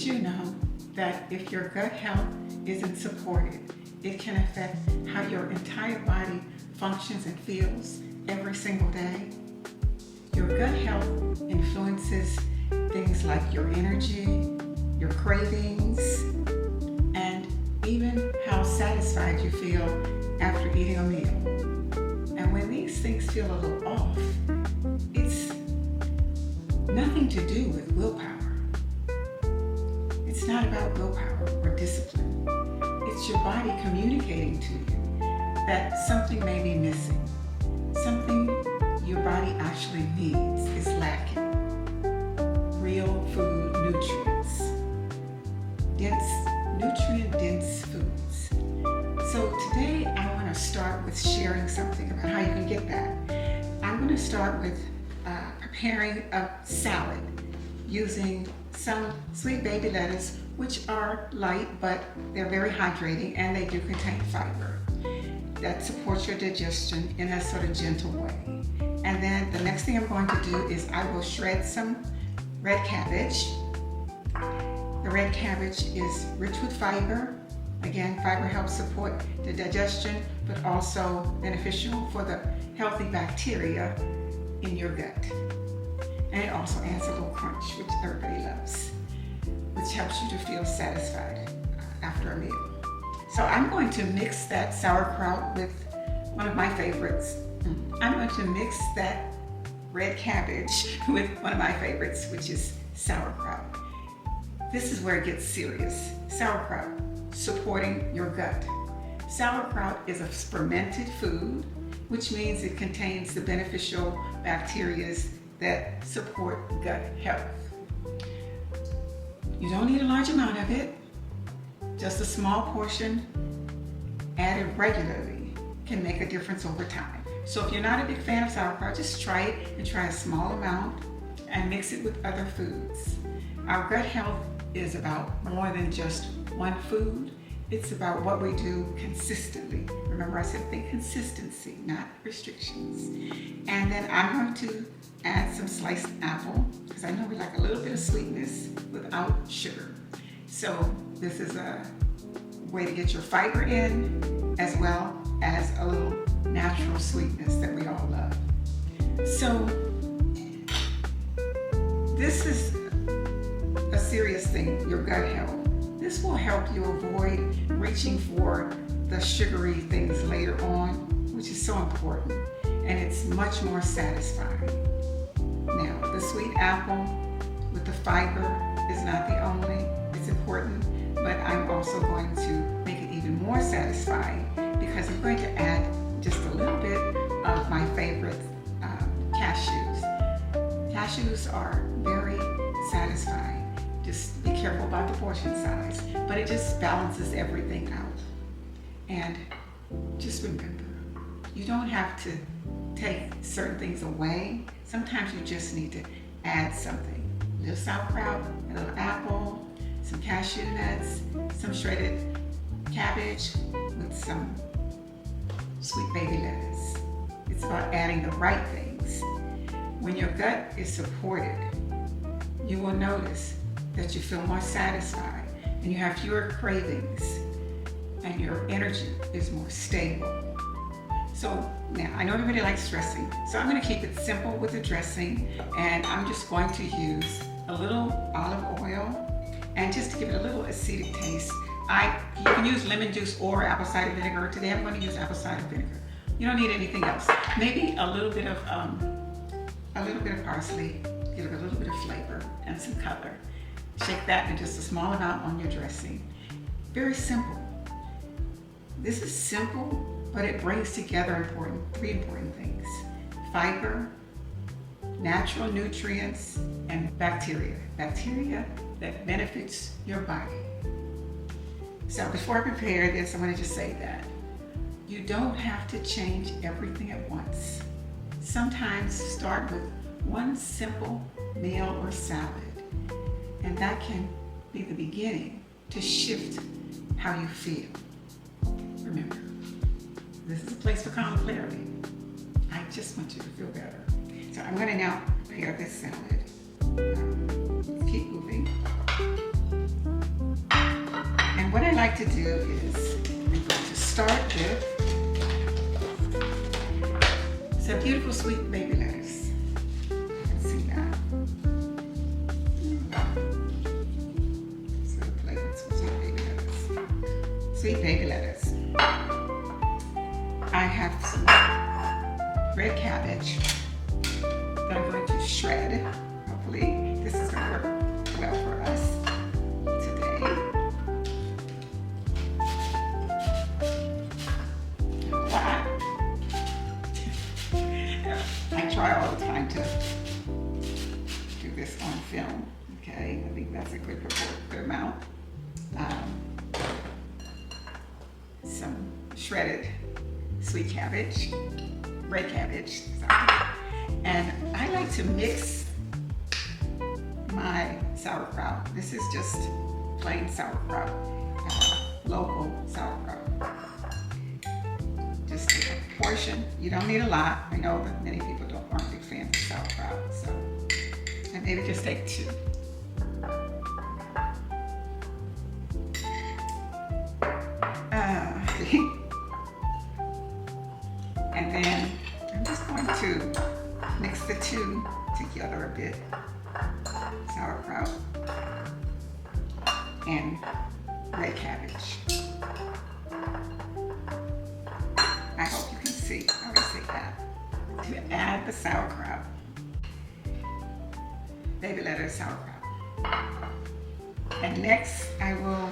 Did you know that if your gut health isn't supported, it can affect how your entire body functions and feels every single day? Your gut health influences things like your energy, your cravings, and even how satisfied you feel after eating a meal. And when these things feel a little off, it's nothing to do with willpower. It's not about willpower or discipline. It's your body communicating to you that something may be missing. Something your body actually needs is lacking. Real food nutrients. Nutrient-dense foods. So today I want to start with sharing something about how you can get that. I'm going to start with preparing a salad using some sweet baby lettuce, which are light, but they're very hydrating and they do contain fiber that supports your digestion in a sort of gentle way. And then the next thing I'm going to do is I will shred some red cabbage. The red cabbage is rich with fiber. Again, fiber helps support the digestion, but also beneficial for the healthy bacteria in your gut. And it also adds a little crunch, which everybody loves, which helps you to feel satisfied after a meal. So I'm going to mix that sauerkraut with one of my favorites. I'm going to mix that red cabbage with one of my favorites, which is sauerkraut. This is where it gets serious. Sauerkraut, supporting your gut. Sauerkraut is a fermented food, which means it contains the beneficial bacteria that support gut health. You don't need a large amount of it. Just a small portion added regularly can make a difference over time. So if you're not a big fan of sauerkraut, just try it and try a small amount and mix it with other foods. Our gut health is about more than just one food. It's about what we do consistently. Remember, I said think consistency, not restrictions. And then I'm going to add some sliced apple, because I know we like a little bit of sweetness without sugar. So this is a way to get your fiber in, as well as a little natural sweetness that we all love. So this is a serious thing, your gut health. This will help you avoid reaching for the sugary things later on, which is so important, and it's much more satisfying. Now, the sweet apple with the fiber is not the only, it's important, but I'm also going to make it even more satisfying because I'm going to add just a little bit of my favorite cashews. Cashews are very satisfying. Just be careful about the portion size, but it just balances everything out. And just remember, you don't have to take certain things away. Sometimes you just need to add something. A little sauerkraut, a little apple, some cashew nuts, some shredded cabbage with some sweet baby lettuce. It's about adding the right things. When your gut is supported, you will notice that you feel more satisfied and you have fewer cravings and your energy is more stable. So now, I know everybody likes dressing, so I'm going to keep it simple with the dressing, and I'm just going to use a little olive oil, and just to give it a little acidic taste, you can use lemon juice or apple cider vinegar. Today I'm going to use apple cider vinegar. You don't need anything else. Maybe a little bit of parsley, give it a little bit of flavor and some color. Shake that in just a small amount on your dressing. Very simple. This is simple, but it brings together three important things: fiber, natural nutrients, and bacteria. Bacteria that benefits your body. So before I prepare this, I want to just say that you don't have to change everything at once. Sometimes start with one simple meal or salad, and that can be the beginning to shift how you feel. Remember, this is a place for calm and clarity. I just want you to feel better. So I'm going to now prepare this salad. Keep moving. like to do is I'm going to start with some beautiful sweet baby lettuce. You can see that. So the plate with some sweet baby lettuce. Sweet baby lettuce. I have some red cabbage that I'm going to shred. Hopefully this is going to work well for us today. I try all the time to do this on film. Okay, I think that's a good amount. Some shredded sweet cabbage, red cabbage, sorry. And I like to mix my sauerkraut. This is just plain sauerkraut, local sauerkraut. Just take a portion. You don't need a lot. I know that many people aren't big fans of sauerkraut, so and maybe just take 2. And then I'm just going to mix the 2 together a bit. Sauerkraut and red cabbage. I hope you can see how I say that. To add the sauerkraut, baby lettuce sauerkraut. And next I will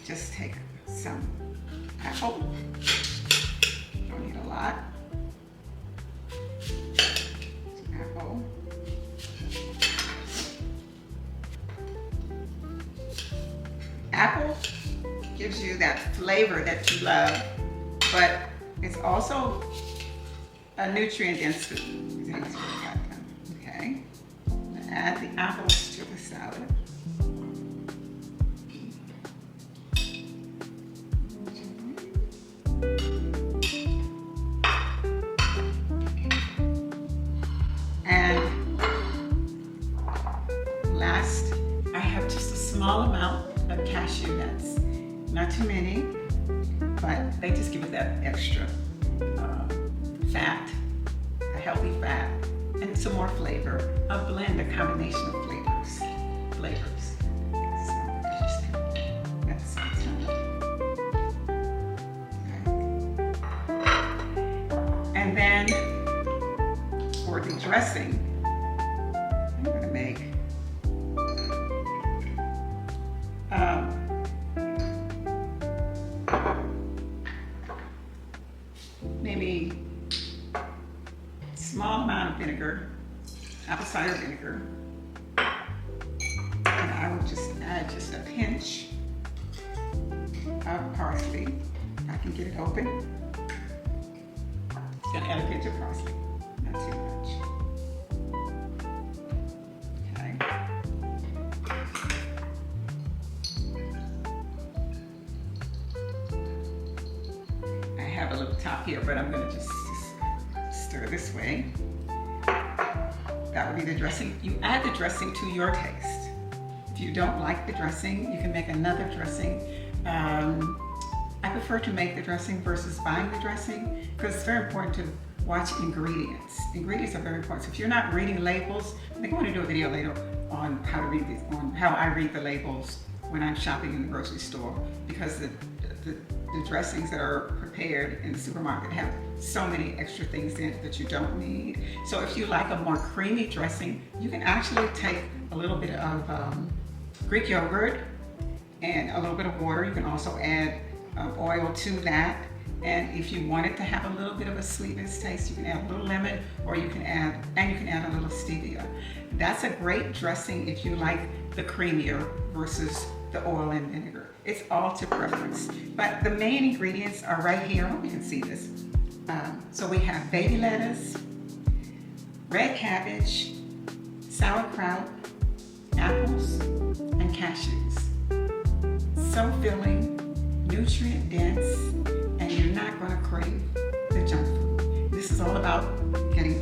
just take some apple. Don't need a lot. Some apple. Apple gives you that flavor that you love, but it's also a nutrient-dense food. Okay, add the apples to the salad. And last, I have just a small amount of cashew nuts. Not too many, but they just give it that extra fat, a healthy fat, and some more flavor. A blend, a combination of flavors. So just that's some. And then for the dressing, I'm going to make maybe a small amount of vinegar, apple cider vinegar, and I will just add just a pinch of parsley. I can get it open. Just gonna add a pinch of parsley, not too much. Okay. I have a little top here, but I'm gonna just stir this way. That would be the dressing. You add the dressing to your taste. If you don't like the dressing, you can make another dressing. I prefer to make the dressing versus buying the dressing because it's very important to watch ingredients. Ingredients are very important. So if you're not reading labels, I think I want to do a video later on how to read these, on how I read the labels when I'm shopping in the grocery store, because the dressings that are prepared in the supermarket have so many extra things in it that you don't need. So if you like a more creamy dressing, you can actually take a little bit of Greek yogurt and a little bit of water. You can also add oil to that. And if you want it to have a little bit of a sweetness taste, you can add a little lemon, or you can add a little stevia. That's a great dressing if you like the creamier versus the oil and vinegar. It's all to preference. But the main ingredients are right here. I hope you can see this. So we have baby lettuce, red cabbage, sauerkraut, apples, and cashews. So filling, nutrient dense, and you're not going to crave the junk food. This is all about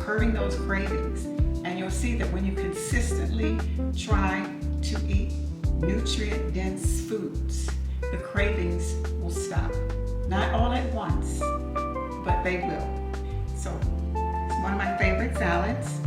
curbing those cravings. And you'll see that when you consistently try to eat nutrient dense foods, the cravings will stop. Not all at once, but they will. So it's one of my favorite salads.